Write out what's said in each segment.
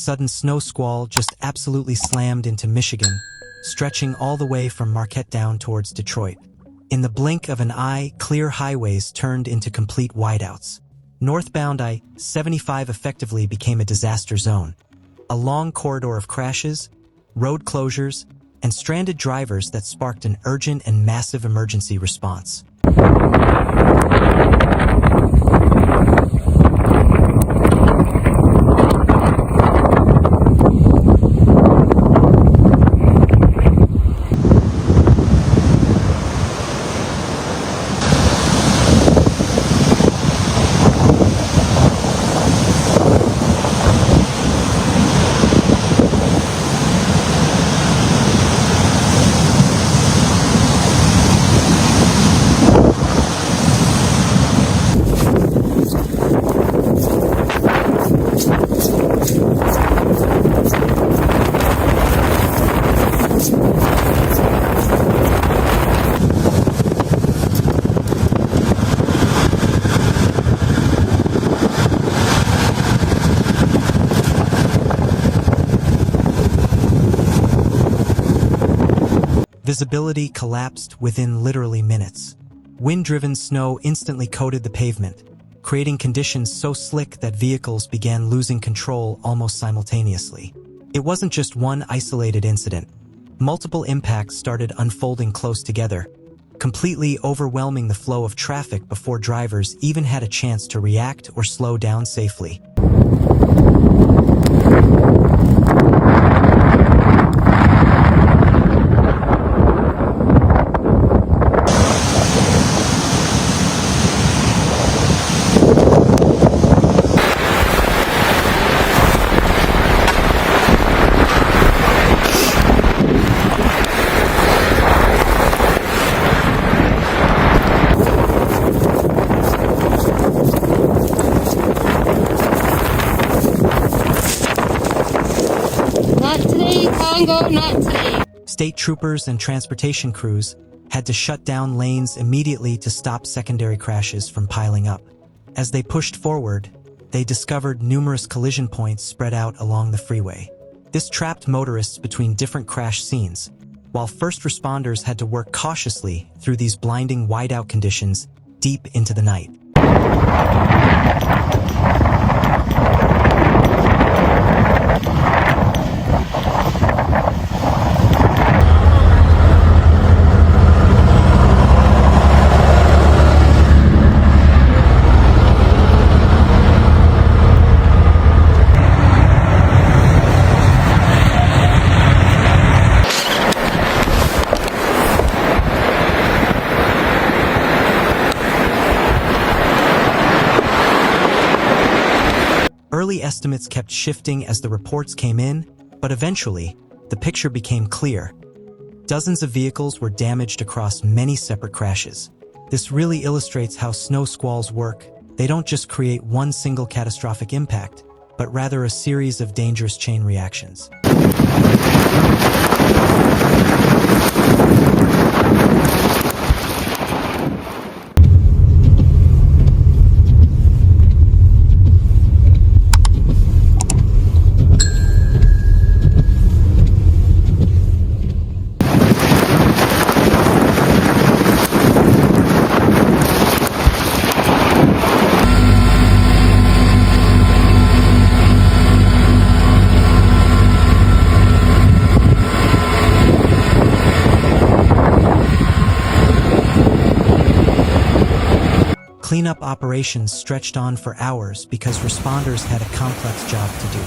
sudden snow squall just absolutely slammed into Michigan, stretching all the way from Marquette down towards Detroit. In the blink of an eye, clear highways turned into complete whiteouts. Northbound I-75 effectively became a disaster zone. A long corridor of crashes, road closures, and stranded drivers that sparked an urgent and massive emergency response. Visibility collapsed within literally minutes. Wind-driven snow instantly coated the pavement, creating conditions so slick that vehicles began losing control almost simultaneously. It wasn't just one isolated incident. Multiple impacts started unfolding close together, completely overwhelming the flow of traffic before drivers even had a chance to react or slow down safely. Not today. State troopers and transportation crews had to shut down lanes immediately to stop secondary crashes from piling up. As they pushed forward, they discovered numerous collision points spread out along the freeway. This trapped motorists between different crash scenes, while first responders had to work cautiously through these blinding whiteout conditions deep into the night. Early estimates kept shifting as the reports came in, but eventually, the picture became clear. Dozens of vehicles were damaged across many separate crashes. This really illustrates how snow squalls work. They don't just create one single catastrophic impact, but rather a series of dangerous chain reactions. Cleanup operations stretched on for hours because responders had a complex job to do.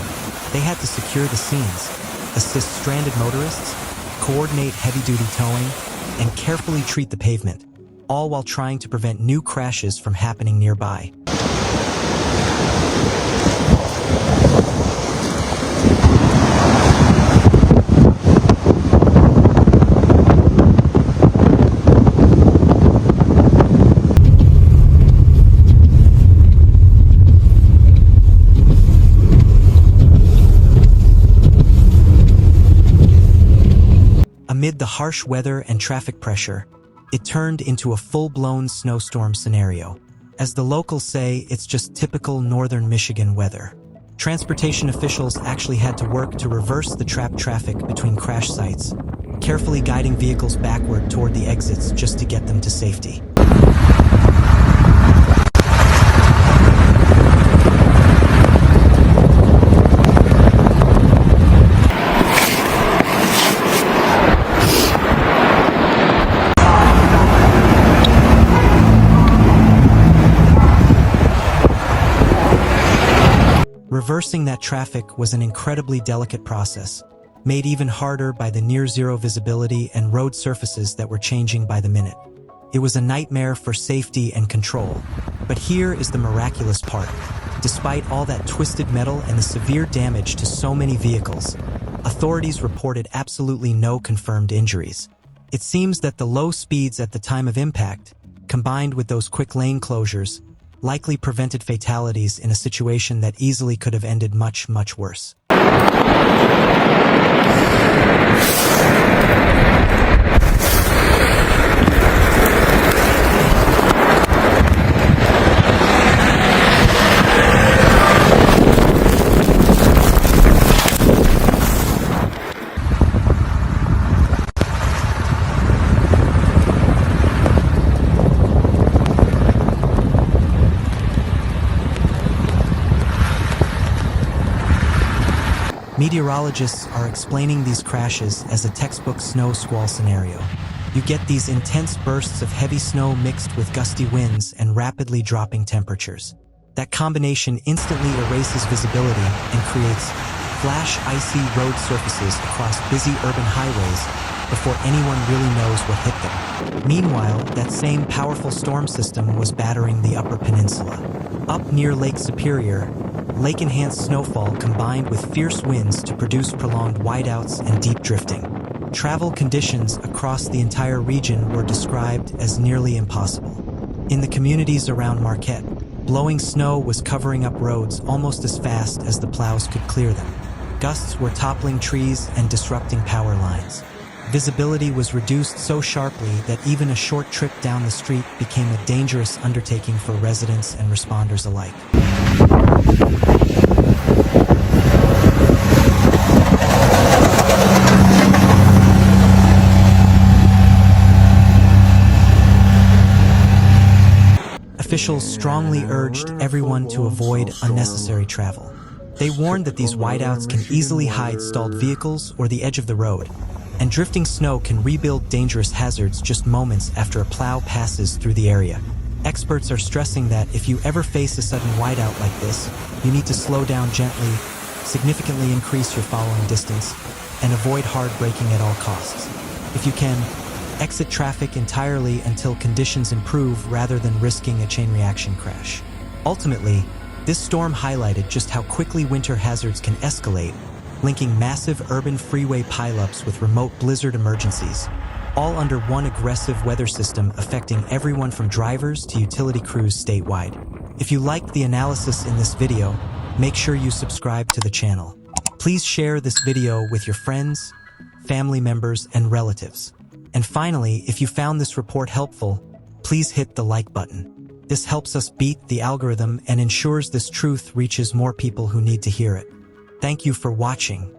They had to secure the scenes, assist stranded motorists, coordinate heavy-duty towing, and carefully treat the pavement, all while trying to prevent new crashes from happening nearby. Amid the harsh weather and traffic pressure, it turned into a full-blown snowstorm scenario. As the locals say, it's just typical northern Michigan weather. Transportation officials actually had to work to reverse the trapped traffic between crash sites, carefully guiding vehicles backward toward the exits just to get them to safety. Reversing that traffic was an incredibly delicate process, made even harder by the near-zero visibility and road surfaces that were changing by the minute. It was a nightmare for safety and control. But here is the miraculous part. Despite all that twisted metal and the severe damage to so many vehicles, authorities reported absolutely no confirmed injuries. It seems that the low speeds at the time of impact, combined with those quick lane closures, likely prevented fatalities in a situation that easily could have ended much, much worse. Meteorologists are explaining these crashes as a textbook snow squall scenario. You get these intense bursts of heavy snow mixed with gusty winds and rapidly dropping temperatures. That combination instantly erases visibility and creates flash icy road surfaces across busy urban highways before anyone really knows what hit them. Meanwhile, that same powerful storm system was battering the Upper Peninsula. Up near Lake Superior, lake-enhanced snowfall combined with fierce winds to produce prolonged whiteouts and deep drifting. Travel conditions across the entire region were described as nearly impossible. In the communities around Marquette, blowing snow was covering up roads almost as fast as the plows could clear them. Gusts were toppling trees and disrupting power lines. Visibility was reduced so sharply that even a short trip down the street became a dangerous undertaking for residents and responders alike. Officials strongly urged everyone to avoid unnecessary travel. They warned that these whiteouts can easily hide stalled vehicles or the edge of the road, and drifting snow can rebuild dangerous hazards just moments after a plow passes through the area. Experts are stressing that if you ever face a sudden whiteout like this, you need to slow down gently, significantly increase your following distance, and avoid hard braking at all costs. If you can, exit traffic entirely until conditions improve rather than risking a chain reaction crash. Ultimately, this storm highlighted just how quickly winter hazards can escalate, linking massive urban freeway pileups with remote blizzard emergencies, all under one aggressive weather system affecting everyone from drivers to utility crews statewide. If you liked the analysis in this video, make sure you subscribe to the channel. Please share this video with your friends, family members, and relatives. And finally, if you found this report helpful, please hit the like button. This helps us beat the algorithm and ensures this truth reaches more people who need to hear it. Thank you for watching.